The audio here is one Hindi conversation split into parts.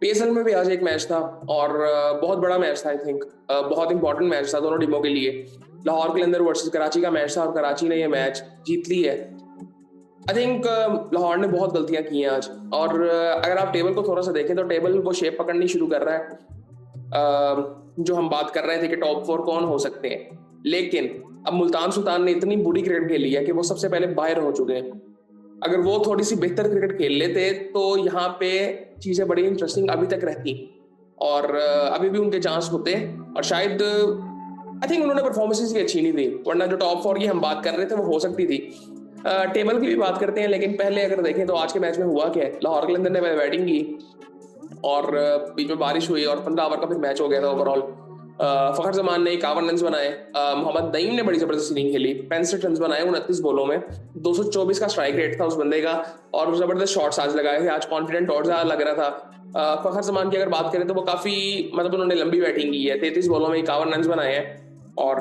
पीएसएल में भी आज एक मैच था और बहुत बड़ा मैच था। आई थिंक बहुत इंपॉर्टेंट मैच था दोनों टीमों के लिए। लाहौर कलंदर वर्सेस कराची का मैच था और कराची ने ये मैच जीत ली है। आई थिंक लाहौर ने बहुत गलतियां की हैं आज। और अगर आप टेबल को थोड़ा सा देखें तो टेबल वो शेप पकड़नी शुरू कर रहा है। जो हम बात कर रहे थे कि टॉप 4 कौन हो सकते हैं, लेकिन अब मुल्तान सुल्तान ने इतनी बुरी क्रिकेट खेली है कि वो सबसे पहले बाहर हो चुके हैं। अगर वो थोड़ी सी बेहतर क्रिकेट खेल लेते तो यहाँ पे चीजें बड़ी इंटरेस्टिंग अभी तक रहती और अभी भी उनके चांस होते। और शायद आई थिंक उन्होंने परफॉर्मेंसेस भी अच्छी नहीं दी, वरना जो टॉप 4 की हम बात कर रहे थे वो हो सकती थी। टेबल की भी बात करते हैं, लेकिन पहले अगर देखें तो आज के मैच में हुआ क्या है। लाहौर कलंदर ने बैटिंग की और बीच में बारिश हुई और 15 ओवर का फिर मैच हो गया था ओवरऑल। फखर जमान ने 51 रन बनाए। मोहम्मद नईम ने बड़ी जबरदस्त इनिंग खेली, 65 रन बनाए 29 बॉलों में। 224 का स्ट्राइक रेट था उस बंदे का और जबरदस्त शॉट्स आज लगाए थे। आज कॉन्फिडेंट और ज्यादा लग रहा था। फखर जमान की अगर बात करें तो वो काफी मतलब उन्होंने लंबी बैटिंग की है। 33 बॉलों में 51 रन बनाए हैं। और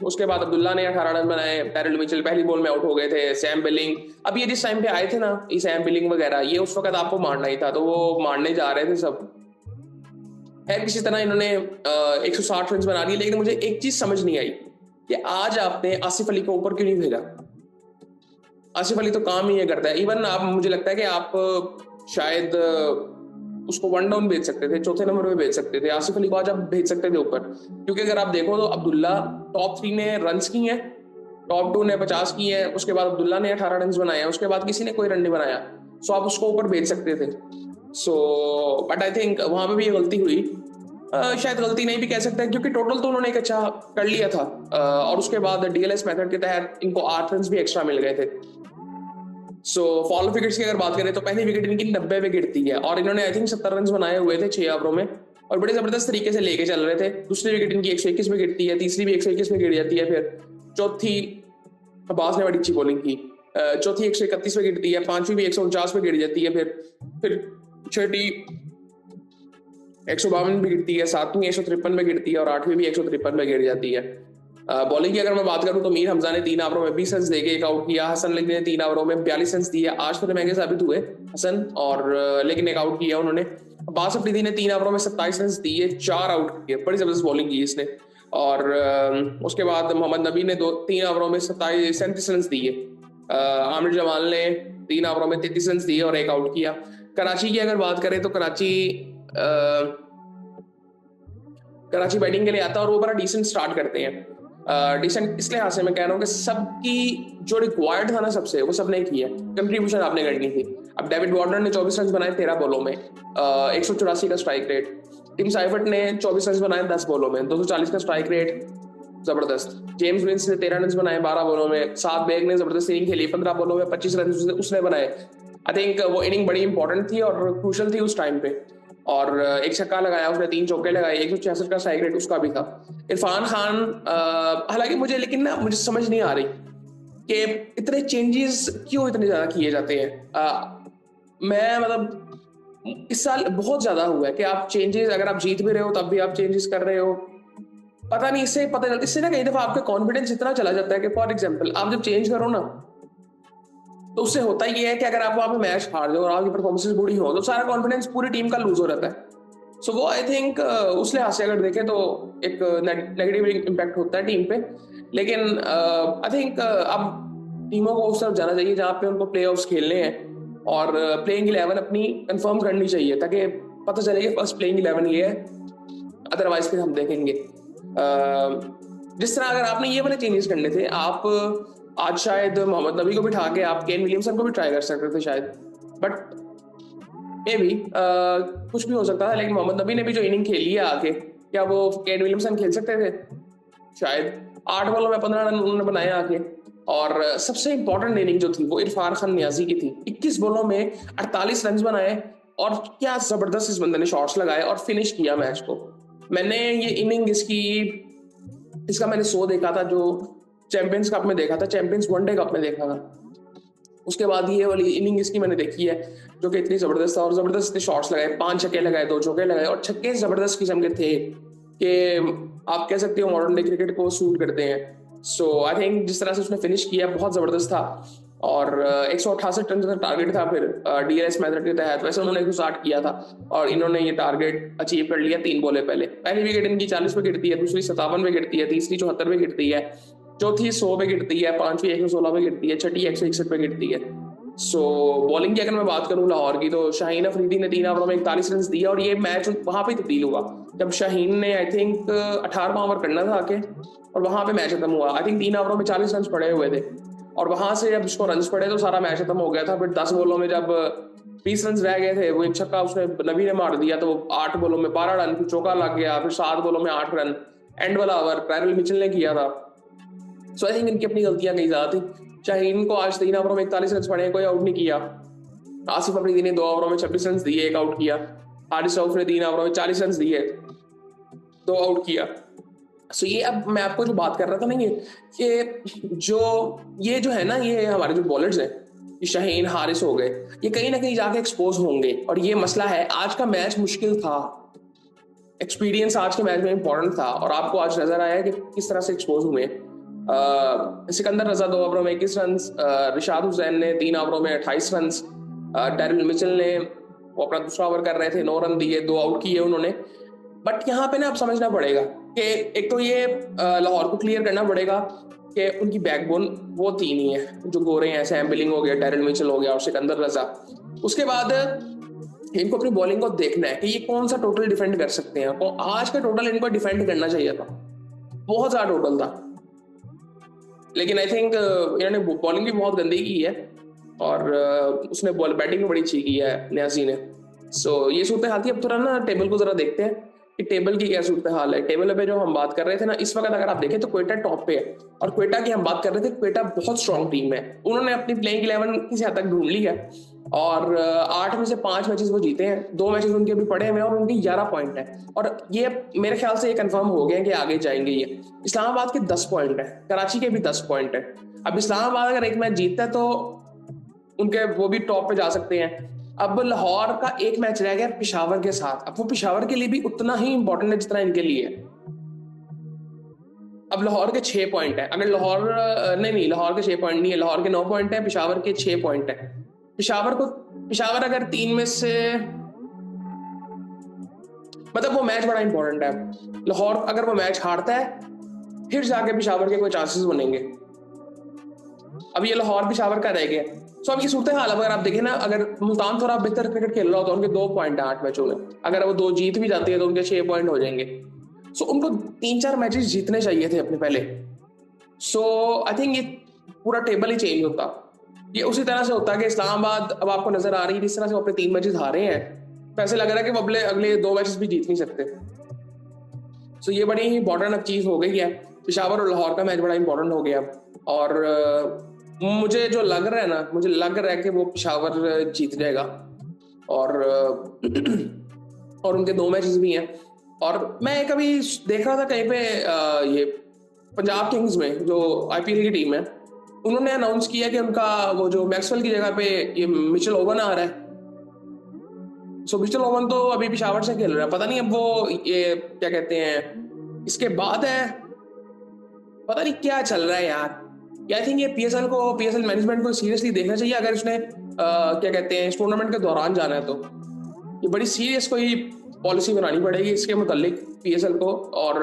उसके बाद अब्दुल्ला ने 18 रन बनाए। पैरल मिचेल पहली बॉल में आउट हो गए थे। सैम बिलिंग, अब ये जिस टाइम पे आए थे ना, ये सैम बिलिंग वगैरह, ये उस वक्त आपको मारना ही था तो वो मारने जा रहे थे सब। है किसी तरह इन्होंने 160 रन बना दिए। लेकिन मुझे एक चीज समझ नहीं आई कि आज आपने आसिफ अली को ऊपर क्यों नहीं भेजा। आसिफ अली तो काम ही ये करता है। इवन आप, मुझे लगता है कि आप शायद उसको वन डाउन भेज सकते थे, चौथे नंबर पे भेज सकते थे। आसिफ अली को आज आप भेज सकते थे ऊपर, क्योंकि अगर आप देखो तो अब्दुल्ला टॉप 3 ने रन की हैं, टॉप 2 ने 50 की है, उसके बाद अब्दुल्ला ने 18 रन बनाए हैं, उसके बाद किसी ने कोई रन नहीं बनाया। सो आप उसको ऊपर भेज सकते थे। सो बट आई थिंक वहां पे भी ये गलती हुई। शायद गलती नहीं भी कह सकते हैं, क्योंकि टोटल तो उन्होंने एक अच्छा कर लिया था। और उसके बाद डीएलएस मेथड के तहत इनको 8 रन भी एक्स्ट्रा मिल गए थे। सो फॉलो विकेट्स की अगर बात करें तो पहली विकेट इनकी 90 पे गिरती है और इन्होंने आई थिंक 70 रन बनाए हुए थे 6 ओवरों में और बड़े जबरदस्त तरीके से लेके चल रहे थे। दूसरी विकेट इनकी 121 में गिरती है, तीसरी भी 121 में गिर जाती है। फिर चौथी, अब्बास ने बड़ी अच्छी बॉलिंग की, चौथी 131 में गिरती है, पांचवी भी 149 में गिर जाती है। फिर छठी 152 भी गिरती है, सातवीं 153 में गिरती है और आठवीं भी 153 में गिर जाती है। बॉलिंग की अगर मैं बात करूं तो मीर हमजा ने 3 ओवरों में 20 रन देके एक आउट किया। हसन अली ने 3 ओवरों में 42 रन दिए। आज थोड़े महंगे साबित हुए हसन, और लेकिन एक आउट किया उन्होंने। अब्बास अफरीदी ने 3 ओवरों में 27 रन दिए, 4 आउट किए। बड़ी जबरदस्त बॉलिंग की इसने। और उसके बाद मोहम्मद नबी ने 3 ओवरों में 37 रन दिए। आमिर जमाल ने 3 ओवरों में 33 रन दिए और एक आउट किया। कराची की अगर बात करें तो कराची बैटिंग के लिए आता है और वो बड़ा डिसेंट स्टार्ट करते हैं। डिसेंट इस लिहाज से मैं कह रहा हूँ कि सबकी जो रिक्वायर्ड था ना सबसे, वो सबने किया। कंट्रीब्यूशन आपने करनी थी। अब डेविड वार्नर ने 24 रन बनाए 13 बॉलों में, 184 का स्ट्राइक रेट। टिम साइफर्ट ने 24 रन बनाए 10 बॉलों में, 240 का स्ट्राइक रेट, जबरदस्त। जेम्स विंस ने 13 रन बनाए 12 बॉलों में। सात बेग ने जबरदस्त इनिंग खेली, 15 बॉलों में 25 रन उसने बनाए। आई थिंक वो इनिंग बड़ी इंपॉर्टेंट थी और क्रूशल थी उस टाइम पे। और एक छक्का लगाया उसने, 3 चौके लगाए, 166 का स्ट्राइक रेट उसका भी था। इरफान खान, हालांकि मुझे मुझे समझ नहीं आ रही कि इतने चेंजेस क्यों इतने ज्यादा किए जाते हैं। मैं मतलब इस साल बहुत ज्यादा हुआ है कि आप चेंजेस, अगर आप जीत भी रहे हो तब भी आप चेंजेस कर रहे हो। पता नहीं, इससे पता चलता, इससे ना कई दफा आपका कॉन्फिडेंस इतना चला जाता है कि फॉर एग्जाम्पल आप जब चेंज करो ना तो उससे होता ही है कि अगर आप वहां पे मैच हार जाओ और आपकी परफॉर्मेंस बुरी हो तो सारा कॉन्फिडेंस पूरी टीम का लूज हो जाता है। सो वो आई थिंक उस लिहाज से अगर देखें तो एक नेगेटिव इम्पैक्ट होता है टीम पे। लेकिन आई थिंक अब टीमों को उस तरफ जाना चाहिए जहाँ पे उनको प्ले ऑफ्स खेलने हैं और प्लेइंग 11 अपनी कंफर्म करनी चाहिए, ताकि पता चले कि फर्स्ट प्लेइंग 11 ये है। अदरवाइज फिर हम देखेंगे। जिस तरह अगर आपने ये वाले चेंजेस करने थे, आप आज शायद मोहम्मद नबी को बिठा के आप केन विलियमसन को भी ट्राई कर सकते थे शायद, बट मे बी कुछ भी हो सकता है। लेकिन मोहम्मद नबी ने भी जो इनिंग खेली है आके, क्या वो केन विलियमसन खेल सकते थे? शायद। 8 बॉलों में 15 रन उन्होंने बनाए आके। और सबसे इंपॉर्टेंट इनिंग जो थी वो इरफान खान नियाजी की थी। 21 बॉलों में 48 रन बनाए और क्या जबरदस्त इस बंदे ने शॉट्स लगाए और फिनिश किया मैच को। मैंने ये इनिंग इसका मैंने 100 देखा था, जो चैंपियंस कप में देखा था, चैंपियंस वनडे कप में देखा था। उसके बाद ये वाली इनिंग इसकी मैंने देखी है जो कि इतनी जबरदस्त था और जबरदस्त शॉट्स लगाए, 5 छक्के लगाए, 2 चौके लगाए और छक्के जबरदस्त किस्म के थे कि आप कह सकते हो मॉडर्न डे क्रिकेट को सूट करते हैं। सो आई थिंक जिस तरह से उसने फिनिश किया बहुत जबरदस्त था। और 168 रन का टारगेट था। फिर डीआरएस मेथड के तहत वैसे उन्होंने 160 किया था और इन्होंने ये टारगेट अचीव कर लिया 3 बॉले पहले। पहली विकेट इनकी 40 पे गिरती है, दूसरी 57 पे गिरती है, तीसरी 74 पे गिरती है, चौथी 100 पे गिरती है, पांचवी 116 पे गिरती है, छठी 161 पे गिरती है। सो बॉलिंग की अगर मैं बात करूं लाहौर की, तो शाहीन अफरीदी ने 3 ओवरों में 41 रन दिया और ये मैच वहां पे तब्दील हुआ जब शाहीन ने आई थिंक 18वां ओवर करना था आके, और वहां पे मैच खत्म हुआ। आई थिंक 3 ओवरों में 40 रन पड़े हुए थे और वहां से जब उसको रन पड़े तो सारा मैच खत्म हो गया था। फिर 10 बॉलों में जब 20 रन रह गए थे, वो एक छक्का उसने नबी ने मार दिया, तो 8 बॉलों में 12 रन, फिर चौका लग गया, फिर 7 बॉलों में 8 रन। एंड वाला ओवर टेरल मिचेल ने किया था। सो आई थिंक इनकी अपनी गलतियां कई ज्यादा थी। शाहीन को आज 3 ओवरों में 41 रन पड़े, कोई आउट नहीं किया। आसिफ अफरीदी ने 2 ओवरों में 26 रन दिए, एक आउट किया। हारिस रऊफ ने 3 ओवरों में 40 रन दिए, 2 आउट किया। सो ये अब मैं आपको जो बात कर रहा था ना, ये जो है ना, ये हमारे जो बॉलर्स हैं, ये शाहीन हारिस हो गए, ये कहीं ना कहीं जाके एक्सपोज होंगे और ये मसला है। आज का मैच मुश्किल था, एक्सपीरियंस आज के मैच में इंपॉर्टेंट था और आपको आज नजर आया कि किस तरह से एक्सपोज हुए। सिकंदर रजा 2 ओवरों में 21 रन, रिशाद हुसैन ने 3 ओवरों में 28 रन, टेरल मिचेल ने वो अपना दूसरा ओवर कर रहे थे, 9 रन दिए, 2 आउट किए उन्होंने। बट यहाँ पे ना अब समझना पड़ेगा कि एक तो ये लाहौर को क्लियर करना पड़ेगा कि उनकी बैकबोन वो 3 ही है जो गोरे हैं। सैम बिलिंग हो गया, टेरल मिचेल हो गया और सिकंदर रजा। उसके बाद इनको अपनी बॉलिंग को देखना है कि ये कौन सा टोटल डिफेंड कर सकते हैं। तो आज का टोटल इनको डिफेंड करना चाहिए था, बहुत ज्यादा टोटल था, लेकिन आई थिंक इन्होंने बॉलिंग भी बहुत गंदी की है और उसने बैटिंग भी बड़ी अच्छी की है न्याजी ने। सो ये सूरत हाल थी। अब थोड़ा ना टेबल को जरा देखते हैं कि टेबल की क्या सूरत हाल है। टेबल पे जो हम बात कर रहे थे ना, इस वक्त अगर आप देखें तो क्वेटा टॉप पे है और क्वेटा की हम बात कर रहे थे, क्वेटा बहुत स्ट्रॉन्ग टीम है। उन्होंने अपनी प्लेइंग 11 किसी हद तक ढूंढ ली है और 8 में से 5 मैचेस वो जीते हैं, 2 मैचेस उनके अभी पड़े हुए हैं और उनके 11 पॉइंट है और ये मेरे ख्याल से ये कंफर्म हो गया कि आगे जाएंगे। ये इस्लामाबाद के 10 पॉइंट है, कराची के भी 10 पॉइंट है। अब इस्लामाबाद अगर एक मैच जीतता है तो उनके वो भी टॉप पे जा सकते हैं। अब लाहौर का एक मैच रह गया पिशावर के साथ, अब वो पिशावर के लिए भी उतना ही इंपॉर्टेंट है जितना इनके लिए। अब लाहौर के 6 पॉइंट है, अगर लाहौर नहीं लाहौर के 6 पॉइंट नहीं है, लाहौर के 9 पॉइंट है, पिशावर के 6 पॉइंट है। पिशावर अगर 3 में से, मतलब वो मैच बड़ा इंपॉर्टेंट है। लाहौर अगर वो मैच हारता है फिर जाके पिशावर के कोई चांसेस बनेंगे। अब ये लाहौर पिशावर का रह गया। सो अब ये सूरत हाल, अगर आप देखें ना, अगर मुल्तान थोड़ा बेहतर क्रिकेट खेल रहा होता है, उनके 2 पॉइंट है 8 मैचों में, अगर वो 2 जीत भी जाती है तो उनके 6 पॉइंट हो जाएंगे। सो उनको 3-4 मैचेस जीतने चाहिए थे अपने पहले। सो आई थिंक ये पूरा टेबल ही चेंज होता। ये उसी तरह से होता है कि इस्लामाबाद अब आपको नजर आ रही है जिस तरह से वो अपने 3 मैचेस हारे हैं, तो ऐसे लग रहा है कि वो अगले 2 मैचेस भी जीत नहीं सकते। सो ये बड़ी ही इंपॉर्टेंट अब चीज हो गई है। पिशावर और लाहौर का मैच बड़ा इंपॉर्टेंट हो गया और मुझे जो लग रहा है ना, मुझे लग रहा है कि वो पिशावर जीत जाएगा और और उनके 2 मैचेस भी हैं। और मैं कभी देख रहा था कहीं पे ये पंजाब किंग्स में जो आईपीएल की टीम है, उन्होंने अनाउंस किया कि उनका वो जो मैक्सवेल की जगह पे ये मिचेल ओवन आ रहा है। सो मिचेल ओवन तो अभी पिशावर से खेल रहा है, पता नहीं अब वो ये क्या कहते हैं इसके बाद है, पता नहीं क्या चल रहा है यार। आई थिंक ये पीएसएल मैनेजमेंट को सीरियसली देखना चाहिए। अगर इसने क्या कहते हैं इस टूर्नामेंट के दौरान जाना है तो ये बड़ी सीरियस कोई पॉलिसी बनानी पड़ेगी इसके मुतालिक पीएसएल को। और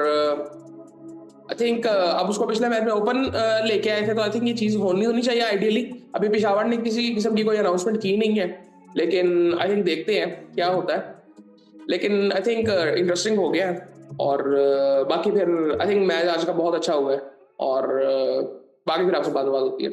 आई थिंक अब उसको पिछले मैच में ओपन लेके आए थे, तो आई थिंक ये चीज़ होनी चाहिए आइडियली। अभी पिशावर ने किसी किस्म की कोई अनाउंसमेंट की नहीं है, लेकिन आई थिंक देखते हैं क्या होता है। लेकिन आई थिंक इंटरेस्टिंग हो गया है और बाकी फिर आई थिंक मैच आज का बहुत अच्छा हुआ है और बाकी फिर आपसे बात होती है।